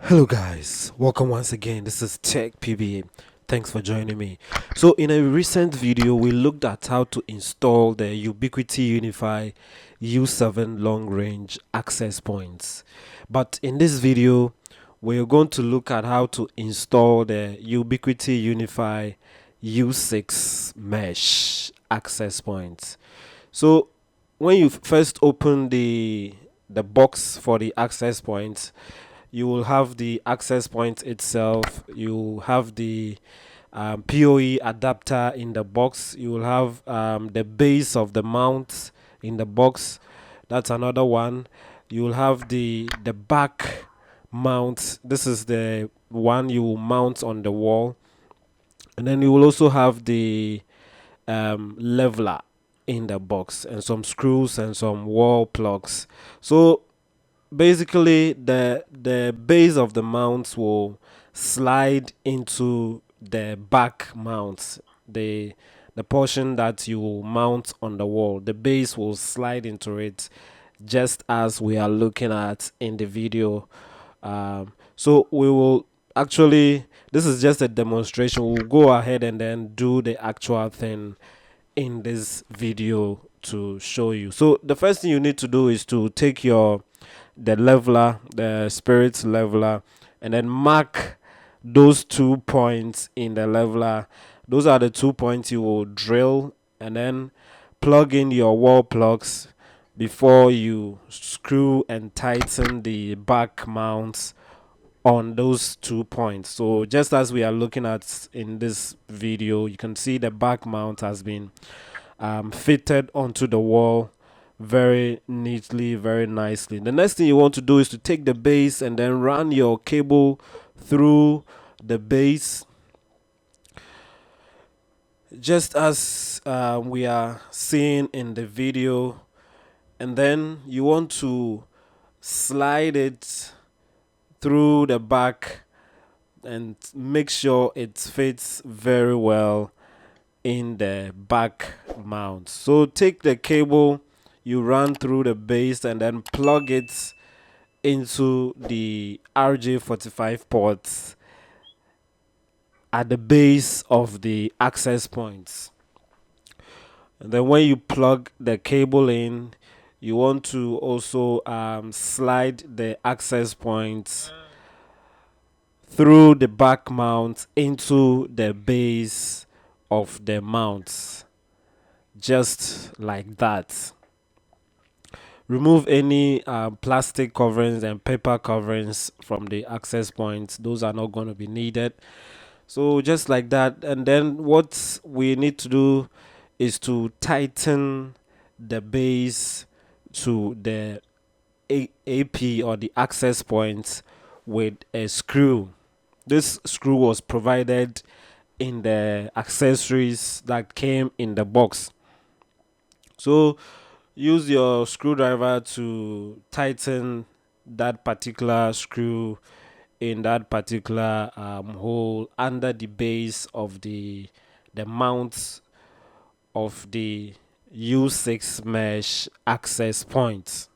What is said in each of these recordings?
Hello guys, welcome once again. This is Tech PBA. Thanks for joining me. So in a recent video we looked at how to install the Ubiquiti UniFi U7 long range access points. But in this video we're going to look at how to install the Ubiquiti UniFi U6 mesh access points. So when you first open the box for the access points, you will have the access point itself, you have the PoE adapter in the box, you will have the base of the mount in the box. That's another one. You will have the back mount. This is the one you will mount on the wall, and then you will also have the leveler in the box and some screws and some wall plugs. So basically the base of the mounts will slide into the back mounts, the portion that you will mount on the wall. The base will slide into it, just as we are looking at in the video. So we will actually, this is just a demonstration. We'll go ahead and then do the actual thing in this video to show you. So the first thing you need to do is to take the leveler, the spirit leveler, and then mark those 2 points in the leveler. Those are the 2 points you will drill, and then plug in your wall plugs before you screw and tighten the back mounts on those 2 points. So just as we are looking at in this video, you can see the back mount has been fitted onto the wall very neatly, very nicely. The next thing you want to do is to take the base and then run your cable through the base, just as we are seeing in the video, and then you want to slide it through the back and make sure it fits very well in the back mount. So take the cable, you run through the base and then plug it into the RJ45 ports at the base of the access points. And then when you plug the cable in, you want to also slide the access points through the back mount into the base of the mounts, just like that. Remove any plastic coverings and paper coverings from the access points. Those are not going to be needed. So just like that. And then what we need to do is to tighten the base to the AP or the access point with a screw. This screw was provided in the accessories that came in the box. So use your screwdriver to tighten that particular screw in that particular hole under the base of the mount of the U6 mesh access point.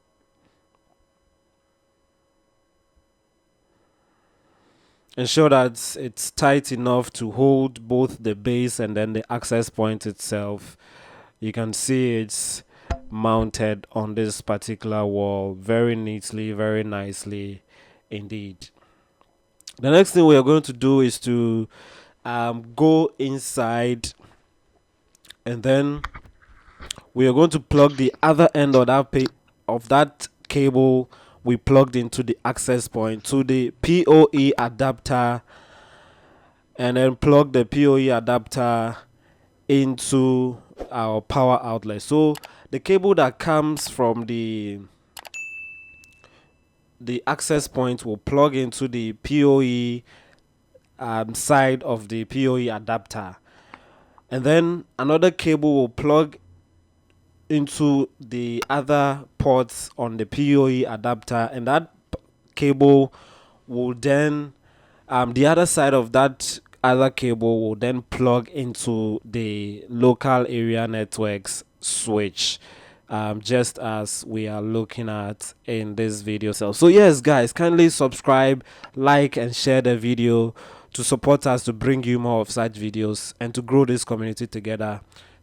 Ensure that it's tight enough to hold both the base and then the access point itself. You can see it's mounted on this particular wall very neatly, very nicely indeed. The next thing we are going to do is to go inside, and then we are going to plug the other end of that cable we plugged into the access point to the PoE adapter, and then plug the PoE adapter into our power outlet. So the cable that comes from the access point will plug into the PoE side of the PoE adapter, and then another cable will plug into the other ports on the PoE adapter, and that cable will then the other side of that other cable will then plug into the local area networks switch just as we are looking at in this video. So yes guys, kindly subscribe, like and share the video to support us to bring you more of such videos and to grow this community together.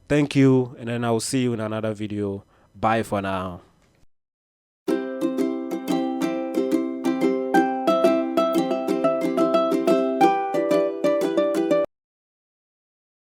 Thank you, and then I will see you in another video. Bye for now.